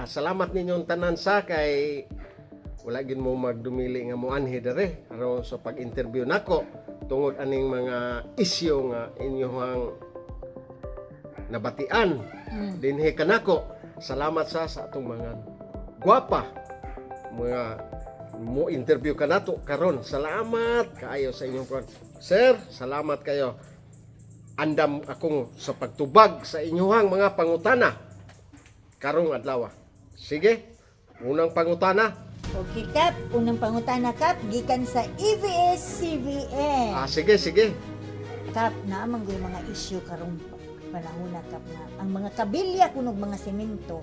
salamat ninyong tanan sa kay wala gid mo magdumili nga mo anhi dere aron sa pag-interview nako tungod aning mga isyu nga inyong nabatian dinhi kanako. Salamat sa atong mga gwapa mga mo interview ka nato karon. Salamat kaayo sa inyong sir, salamat kayo. Andam akong sa pagtubag sa inyong mga pangutana karong adlaw. Sige, unang pangutana. Okay, Kap. Unang pangutana, Kap. Gikan sa EVS-CBN. Sige. Kap, naamang yung mga issue karong panahon na, Kap, na ang mga kabilya kunog mga semento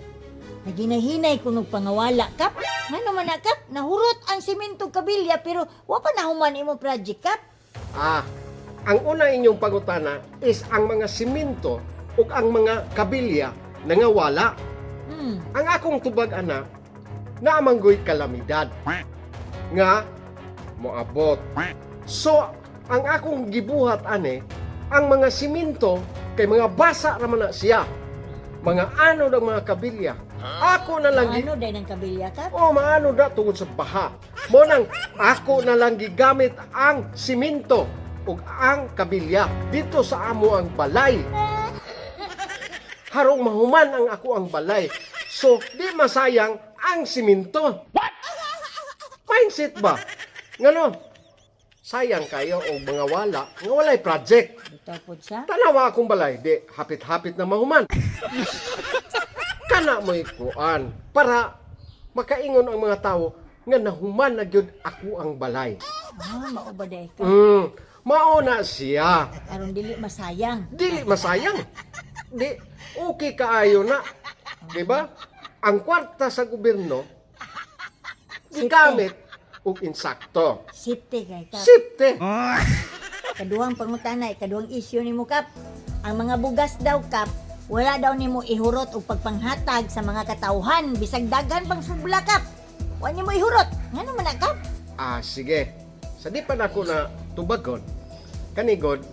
naginahinay kunog pangawala, Kap. Nga naman na, Kap, nahurot ang semento kabilya pero wa pa nahuman imo project, Kap. Ang una inyong pangutana is ang mga simento ug ang mga kabilya nangawala. Ang akong tubag ana naamanggoy kalamidad nga moabot. So ang akong gibuhat ane ang mga simento kay mga basa ra man na siya. Mga ano ng mga kabilya. Ako na lang Ano din ang kabilya, Kap? maano da tungod sa baha. Mo nang ako na lang gigamit ang simento ug ang kabilya dito sa amo ang balay. Harong mahuman ang ako ang balay. So, di masayang ang simento. What? Mindset ba? Ngano? Sayang kayo o mga wala, nga walay project. Bitaw po siya. Tanawa akong balay, di hapit-hapit na mahuman. Kana mo ikuan para makaingon ang mga tao nga nahuman na gyud ako ang balay. Maubaday ka. Mauna siya. Aron dili masayang. Dili masayang. Di okay kaayo na. Di ba? Ang kwarta sa gobyerno gigamit og insakto. Safety kay, Kap. Sipte. Kaduhang pangutana, kaduhang issue nimo, Kap. Ang mga bugas daw, Kap, wala daw nimo ihurot og pagpanghatag sa mga katawhan bisag daghan pang subla, Kap. Wa nimo ihurot. Ngano man na, Kap? Sige. Sa di pa nako na tubagon, kanigod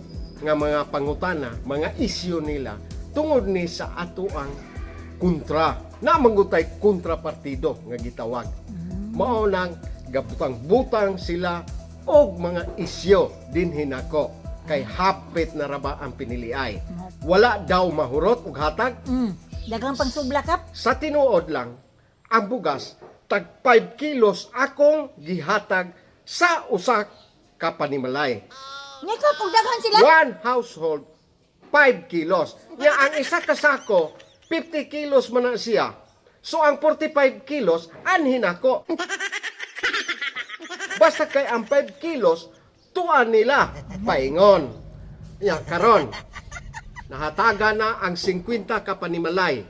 nga mga pangutana, mga issue nila tungod ni sa ato ang kontra. Na mangutay kontrapartido nga gitawag. Mao nang gabutang-butang sila og mga isyo dinhi nako kay hapit na raba ang piniliay. Wala daw mahurot og hatag. Daghang pang subla, Kap. Sa tinuod lang, ang bugas tag 5 kilos akong gihatag sa usa ka panimalay. Nya, Kap, og daghan sila. One household 5 kilos. Nya ang isa ka sako 50 kilos man na siya. So ang 45 kilos anhin ako. Basta kay ang 5 kilos tuan nila paingon. Nya karon nahataga na ang 50 ka panimalay.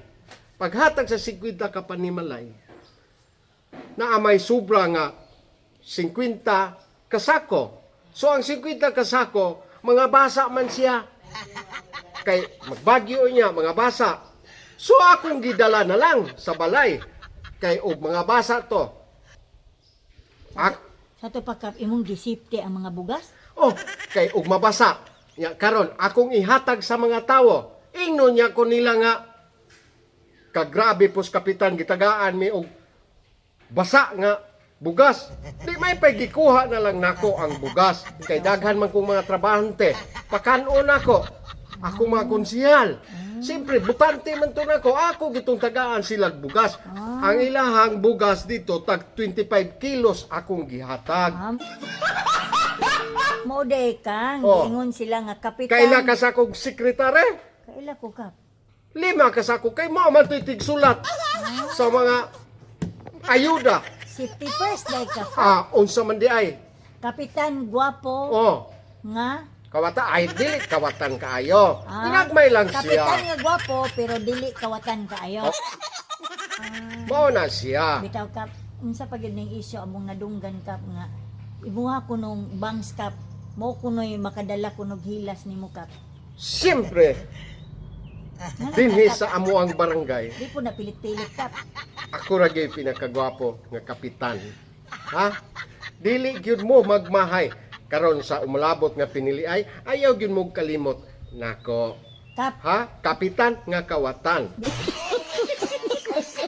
Paghatag sa 50 ka panimalay, na may sobra nga 50 kasako. So ang 50 kasako, mga basa man siya. Kay magbagyo niya, mga basa. So akong gidala na lang sa balay. Kay og mga basa to. Sa to pa, Kap, imong gisipte ang mga bugas? Kay og mabasa. Ya karon akong ihatag sa mga tawo. Ingno niya ko nila nga kagrabe pos kapitan gitagaan mi og basa nga bugas. Di may pagikuha na lang nako ang bugas. Kay daghan man kong mga trabahante. Pakanon ako. Ako mga konsihal. Siyempre, butante man to nako. Ako gitong tagaan silang bugas. Ang ilahang bugas dito, tag 25 kilos akong gihatag. Mauday kang, giingon sila nga kapitan. Kaila ka sa akong sekretary? Kaila ko, Kap. 5 ka sa ako. Kay mo man to'y tigsulat sa mga ayuda. Safety first, day, Kap. Unsa man di ay. Kapitan Guapo nga. Kawata ay dili kawatan kaayo. Ginagmay lang siya. Kapitan nga Guapo pero dili kawatan kaayo. Mao na siya. Bitaw, Kap, unsa pa gyud ning issue among nadunggan, Kap, nga ibuha ko nung banks, Kap, mo kunoy makadala kunog hilas nimo, Kap. Siyempre, dinhi sa amo ang barangay, Di po napilit-pilit, Kap. ako ra gyud pinakagwapo nga kapitan. Dili gyud mo magmahay karon sa umulabot nga piniliay, ayaw gyud mo kalimot nako. Kap, Kapitan nga kawatan.